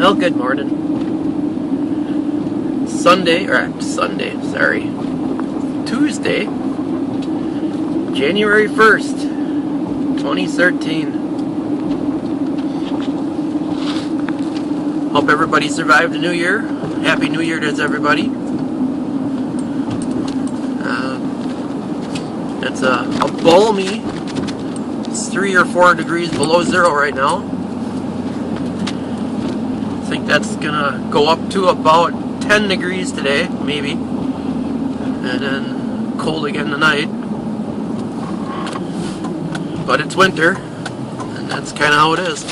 Well, good morning. Tuesday, January 1st, 2013. Hope everybody survived the new year. Happy New Year to everybody. It's a balmy, it's 3 or 4 degrees below zero right now. I think that's gonna go up to about 10 degrees today, maybe, and then cold again tonight. But it's winter, and that's kind of how it is.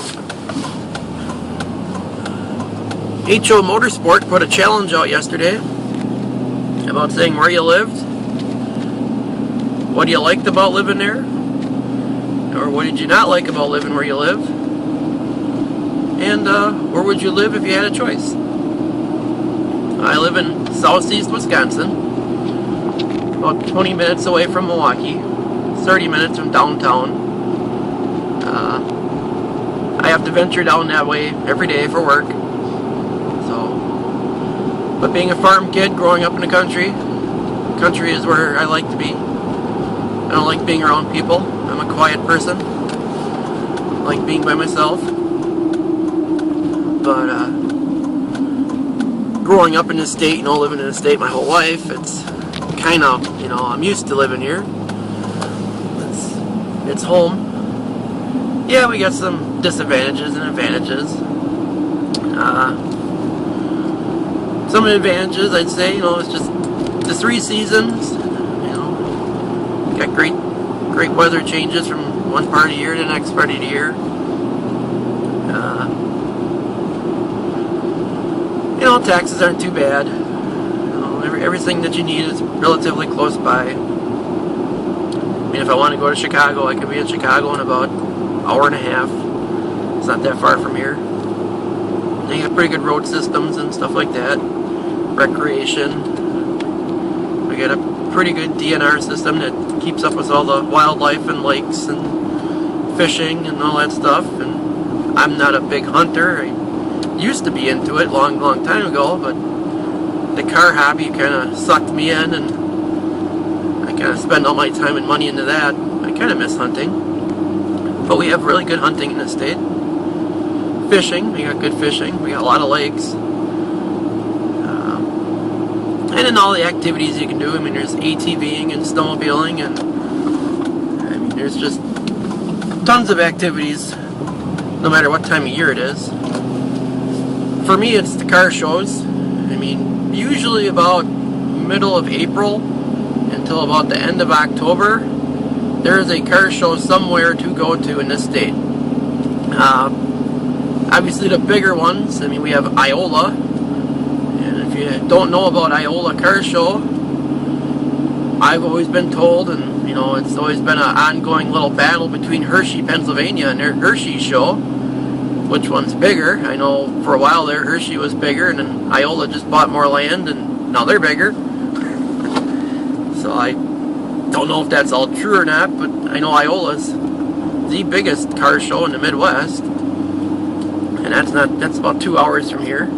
Homotorsports put a challenge out yesterday about saying where you lived, what you liked about living there, or what did you not like about living where you live, and where would you live if you had a choice. I live in southeast Wisconsin, about 20 minutes away from Milwaukee, 30 minutes from downtown. I have to venture down that way every day for work. But being a farm kid growing up in the country is where I like to be. I don't like being around people. I'm a quiet person. I like being by myself. But growing up in this state, living in this state my whole life, it's kind of, I'm used to living here. It's home. Yeah, we got some disadvantages and advantages. Some advantages, I'd say, it's just the 3 seasons. Got great weather changes from one part of the year to the next part of the year. Taxes aren't too bad. Everything that you need is relatively close by. I mean, if I want to go to Chicago, I can be in Chicago in about an hour and a half. It's not that far from here. They have pretty good road systems and stuff like that. Recreation. We got a pretty good DNR system that keeps up with all the wildlife and lakes and fishing and all that stuff. And I'm not a big hunter. I used to be into it long time ago, but the car hobby kind of sucked me in, and I kind of spend all my time and money into that. I kind of miss hunting. But we have really good hunting in the state. Fishing, we got good fishing. We got a lot of lakes. And then all the activities you can do. I mean, there's ATVing and snowmobiling, and I mean, there's just tons of activities, no matter what time of year it is. For me, it's the car shows. I mean, usually about middle of April until about the end of October, there is a car show somewhere to go to in this state. Obviously, the bigger ones. I mean, we have Iola. If you don't know about Iola Car Show, I've always been told, and it's always been an ongoing little battle between Hershey, Pennsylvania and their Hershey show. Which one's bigger? I know for a while there Hershey was bigger, and then Iola just bought more land, and now they're bigger. So I don't know if that's all true or not, but I know Iola's the biggest car show in the Midwest, and that's about 2 hours from here.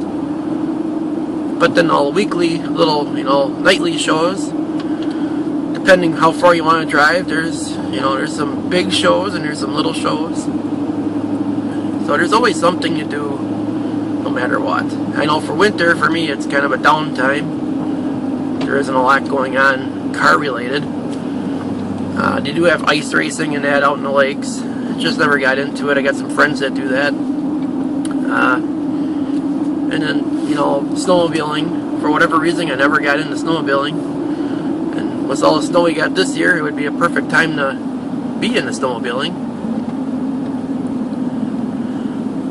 But then all the weekly little, nightly shows, depending how far you want to drive, there's some big shows and there's some little shows. So there's always something to do, no matter what. I know for winter, for me, it's kind of a downtime. There isn't a lot going on car related. They do have ice racing and that out in the lakes. Just never got into it. I got some friends that do that. And then, snowmobiling. For whatever reason, I never got into snowmobiling. And with all the snow we got this year, it would be a perfect time to be into snowmobiling.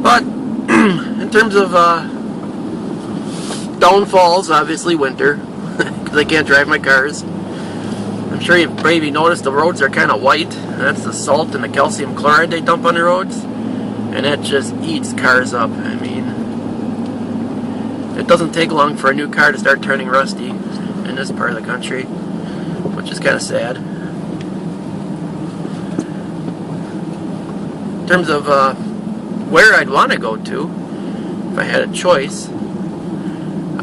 But, in terms of downfalls, obviously winter. Because I can't drive my cars. I'm sure you've maybe noticed the roads are kind of white. And that's the salt and the calcium chloride they dump on the roads. And that just eats cars up. I mean, it doesn't take long for a new car to start turning rusty in this part of the country, which is kind of sad. In terms of where I'd want to go to, if I had a choice.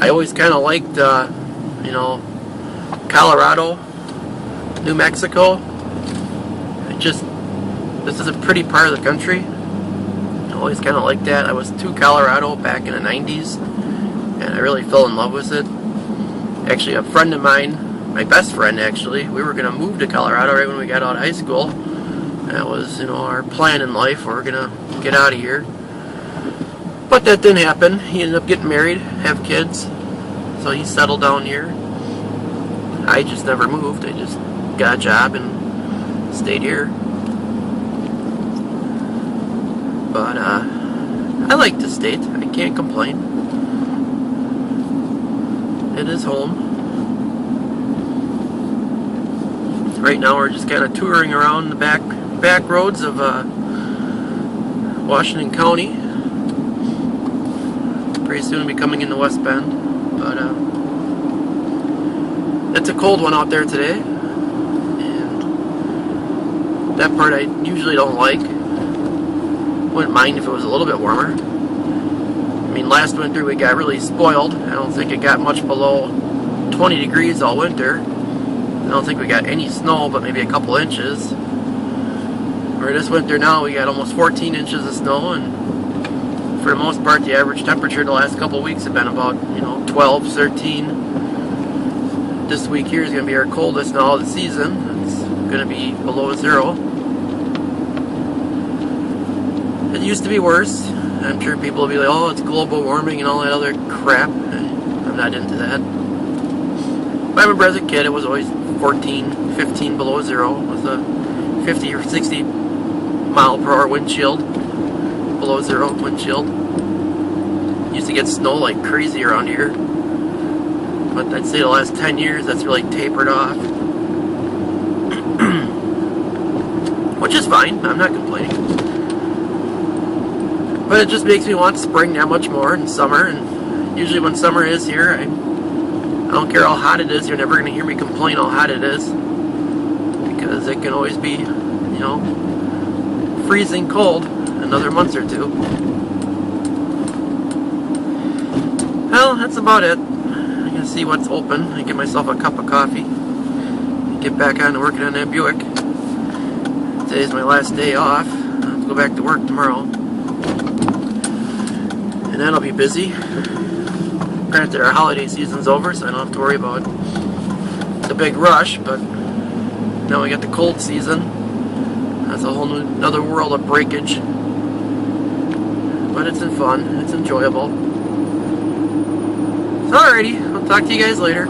I always kind of liked, you know, Colorado, New Mexico. This is a pretty part of the country. I always kind of liked that. I was to Colorado back in the 90s, and I really fell in love with it. Actually, a friend of mine, my best friend actually, we were going to move to Colorado right when we got out of high school. That was, you know, our plan in life. We were going to get out of here. But that didn't happen. He ended up getting married, have kids, so he settled down here. I just never moved. I just got a job and stayed here. But I like the state. I can't complain. It is home. Right now we're just kind of touring around the back roads of Washington County. Pretty soon we'll be coming into West Bend. But it's a cold one out there today. And that part I usually don't like. Wouldn't mind if it was a little bit warmer. I mean, last winter we got really spoiled. I don't think it got much below 20 degrees all winter. I don't think we got any snow, but maybe a couple inches. Where this winter now we got almost 14 inches of snow, and for the most part the average temperature the last couple of weeks have been about, you know, 12, 13. This week here is going to be our coldest now of the season. It's going to be below zero. It used to be worse. I'm sure people will be like, oh, it's global warming and all that other crap. I'm not into that. But I remember as a kid, it was always 14, 15 below zero with a 50 or 60 mile per hour wind chill. Below zero wind chill. Used to get snow like crazy around here. But I'd say the last 10 years, that's really tapered off. Which is fine. I'm not complaining. But it just makes me want spring that much more, and summer. And usually when summer is here, I don't care how hot it is. You're never going to hear me complain how hot it is, because it can always be, you know, freezing cold another month or two. Well, that's about it. I'm going to see what's open. I get myself a cup of coffee. Get back on to working on that Buick. Today's my last day off. I'll have to go back to work tomorrow. And then I'll be busy. Granted, our holiday season's over, so I don't have to worry about the big rush, but now we got the cold season. That's a whole new, another world of breakage. But it's fun. It's enjoyable. Alrighty, I'll talk to you guys later.